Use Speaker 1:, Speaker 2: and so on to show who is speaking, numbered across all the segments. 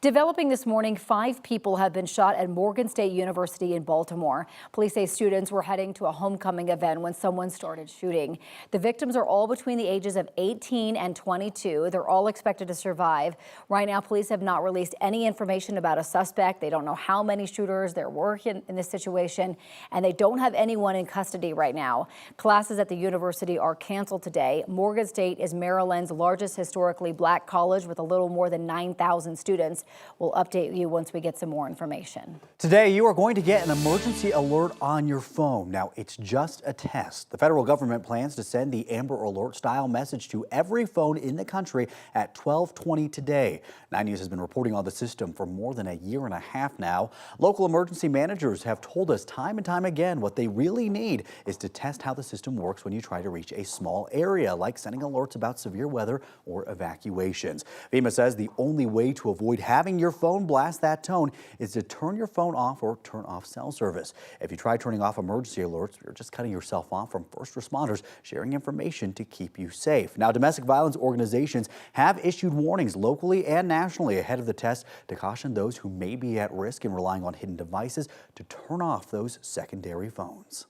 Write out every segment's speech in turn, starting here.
Speaker 1: Developing this morning, 5 people have been shot at Morgan State University in Baltimore. Police say students were heading to a homecoming event when someone started shooting. The victims are all between the ages of 18 and 22. They're all expected to survive. Right now, police have not released any information about a suspect. They don't know how many shooters there were in this situation, and they don't have anyone in custody right now. Classes at the university are canceled today. Morgan State is Maryland's largest historically black college with a little more than 9,000 students. We'll update you once we get some more information.
Speaker 2: Today, you are going to get an emergency alert on your phone. Now, it's just a test. The federal government plans to send the Amber Alert style message to every phone in the country at 12:20 today. 9 News has been reporting on the system for more than a year and a half now. Local emergency managers have told us time and time again what they really need is to test how the system works when you try to reach a small area, like sending alerts about severe weather or evacuations. FEMA says the only way to avoid having your phone blast that tone is to turn your phone off or turn off cell service. If you try turning off emergency alerts, you're just cutting yourself off from first responders sharing information to keep you safe. Now, domestic violence organizations have issued warnings locally and nationally ahead of the test to caution those who may be at risk in relying on hidden devices to turn off those secondary phones.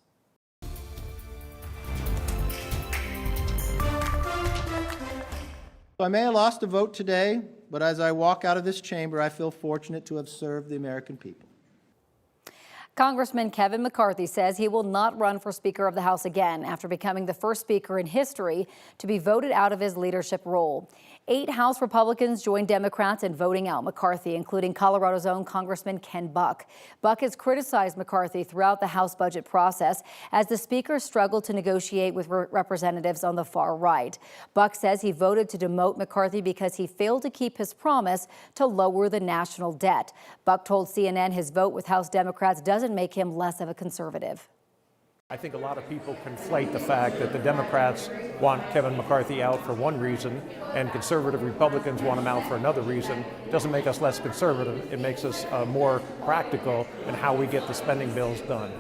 Speaker 3: I may have lost a vote today, but as I walk out of this chamber, I feel fortunate to have served the American people.
Speaker 1: Congressman Kevin McCarthy says he will not run for Speaker of the House again after becoming the first Speaker in history to be voted out of his leadership role. 8 House Republicans joined Democrats in voting out McCarthy, including Colorado's own Congressman Ken Buck. Buck has criticized McCarthy throughout the House budget process as the Speaker struggled to negotiate with representatives on the far right. Buck says he voted to demote McCarthy because he failed to keep his promise to lower the national debt. Buck told CNN his vote with House Democrats doesn't make him less of a conservative.
Speaker 4: I think a lot of people conflate the fact that the Democrats want Kevin McCarthy out for one reason and conservative Republicans want him out for another reason. It doesn't make us less conservative. It makes us more practical in how we get the spending bills done.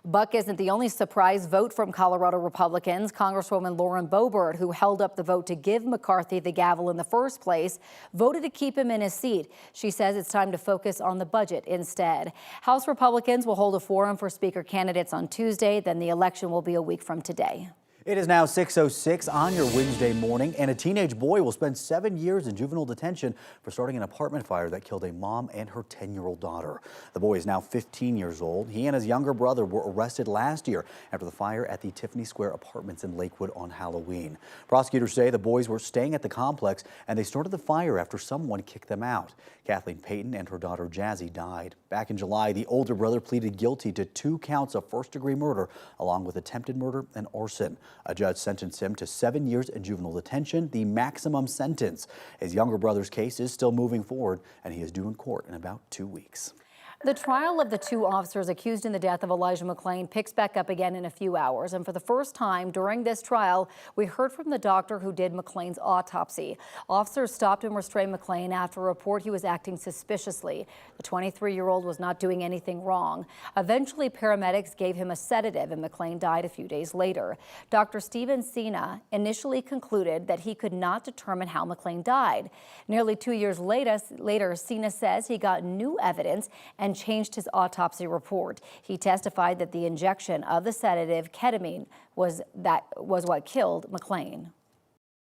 Speaker 1: Buck isn't the only surprise vote from Colorado Republicans. Congresswoman Lauren Boebert, who held up the vote to give McCarthy the gavel in the first place, voted to keep him in his seat. She says it's time to focus on the budget instead. House Republicans will hold a forum for Speaker candidates on Tuesday. Then the election will be a week from today.
Speaker 2: It is now 6:06 on your Wednesday morning, and a teenage boy will spend 7 years in juvenile detention for starting an apartment fire that killed a mom and her 10-year-old daughter. The boy is now 15 years old. He and his younger brother were arrested last year after the fire at the Tiffany Square Apartments in Lakewood on Halloween. Prosecutors say the boys were staying at the complex and they started the fire after someone kicked them out. Kathleen Payton and her daughter Jazzy died. Back in July, the older brother pleaded guilty to 2 counts of first-degree murder, along with attempted murder and arson. A judge sentenced him to 7 years in juvenile detention, the maximum sentence. His younger brother's case is still moving forward, and he is due in court in about 2 weeks.
Speaker 1: The trial of the 2 officers accused in the death of Elijah McClain picks back up again in a few hours. And for the first time during this trial, we heard from the doctor who did McClain's autopsy. Officers stopped and restrained McClain after a report he was acting suspiciously. The 23-year-old was not doing anything wrong. Eventually, paramedics gave him a sedative and McClain died a few days later. Dr. Stephen Sina initially concluded that he could not determine how McClain died. Nearly 2 years later, Sina says he got new evidence and changed his autopsy report. He testified that the injection of the sedative ketamine was what killed McClain.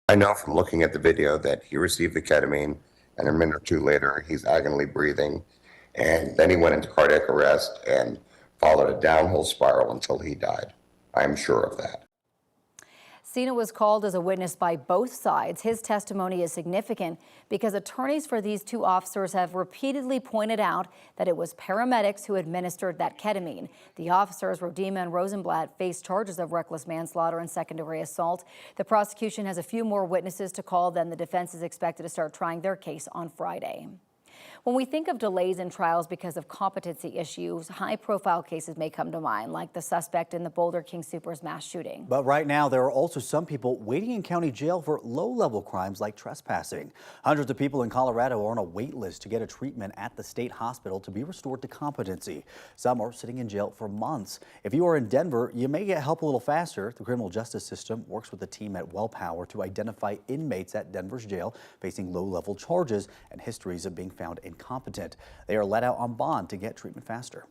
Speaker 5: I know from looking at the video that he received the ketamine, and a minute or 2 later, he's agonally breathing, and then he went into cardiac arrest and followed a downhill spiral until he died. I'm sure of that.
Speaker 1: Sina was called as a witness by both sides. His testimony is significant because attorneys for these 2 officers have repeatedly pointed out that it was paramedics who administered that ketamine. The officers, Rodema and Rosenblatt, face charges of reckless manslaughter and secondary assault. The prosecution has a few more witnesses to call, then the defense is expected to start trying their case on Friday. When we think of delays in trials because of competency issues, high-profile cases may come to mind, like the suspect in the Boulder King Supers mass shooting.
Speaker 2: But right now, there are also some people waiting in county jail for low-level crimes like trespassing. Hundreds of people in Colorado are on a wait list to get a treatment at the state hospital to be restored to competency. Some are sitting in jail for months. If you are in Denver, you may get help a little faster. The criminal justice system works with the team at WellPower to identify inmates at Denver's jail facing low-level charges and histories of being found incompetent. They are let out on bond to get treatment faster.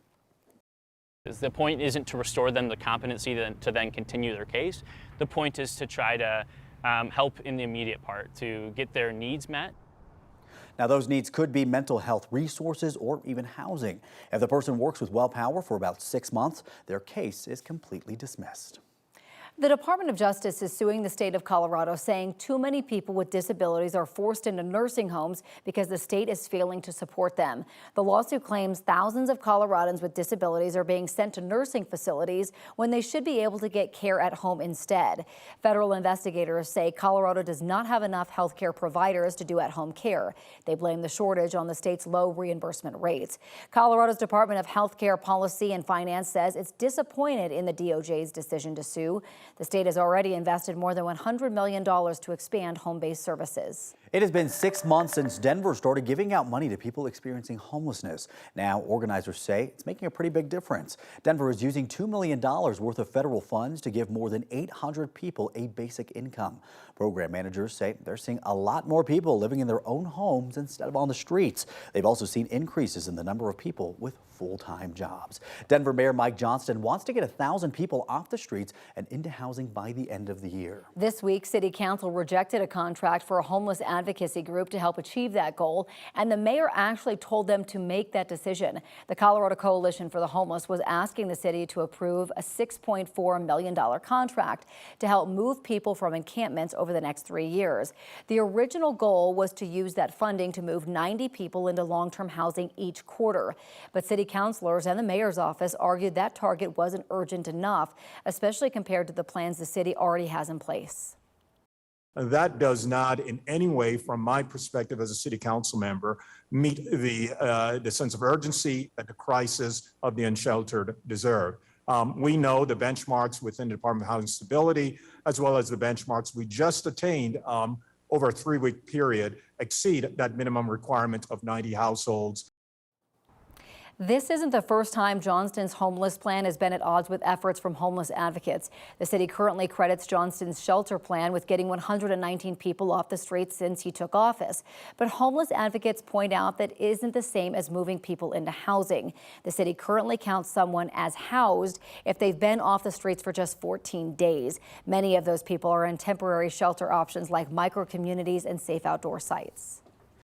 Speaker 6: The point isn't to restore them the competency to then continue their case. The point is to try to help in the immediate part, to get their needs met.
Speaker 2: Now, those needs could be mental health resources or even housing. If the person works with WellPower for about 6 months, their case is completely dismissed.
Speaker 1: The Department of Justice is suing the state of Colorado, saying too many people with disabilities are forced into nursing homes because the state is failing to support them. The lawsuit claims thousands of Coloradans with disabilities are being sent to nursing facilities when they should be able to get care at home instead. Federal investigators say Colorado does not have enough health care providers to do at-home care. They blame the shortage on the state's low reimbursement rates. Colorado's Department of Health Care Policy and Finance says it's disappointed in the DOJ's decision to sue. The state has already invested more than $100 million to expand home-based services.
Speaker 2: It has been 6 months since Denver started giving out money to people experiencing homelessness. Now, organizers say it's making a pretty big difference. Denver is using $2 million worth of federal funds to give more than 800 people a basic income. Program managers say they're seeing a lot more people living in their own homes instead of on the streets. They've also seen increases in the number of people with full-time jobs. Denver Mayor Mike Johnston wants to get 1,000 people off the streets and into housing by the end of the year.
Speaker 1: This week, City Council rejected a contract for a homeless advocacy group to help achieve that goal, and the mayor actually told them to make that decision. The Colorado Coalition for the Homeless was asking the city to approve a $6.4 million contract to help move people from encampments over the next 3 years. The original goal was to use that funding to move 90 people into long-term housing each quarter. But city councilors and the mayor's office argued that target wasn't urgent enough, especially compared to the plans the city already has in place.
Speaker 7: That does not in any way, from my perspective as a city council member, meet the sense of urgency that the crisis of the unsheltered deserve. We know the benchmarks within the Department of Housing Stability, as well as the benchmarks we just attained over a 3-week period, exceed that minimum requirement of 90 households.
Speaker 1: This isn't the first time Johnston's homeless plan has been at odds with efforts from homeless advocates. The city currently credits Johnston's shelter plan with getting 119 people off the streets since he took office. But homeless advocates point out that isn't the same as moving people into housing. The city currently counts someone as housed if they've been off the streets for just 14 days. Many of those people are in temporary shelter options like micro-communities and safe outdoor sites.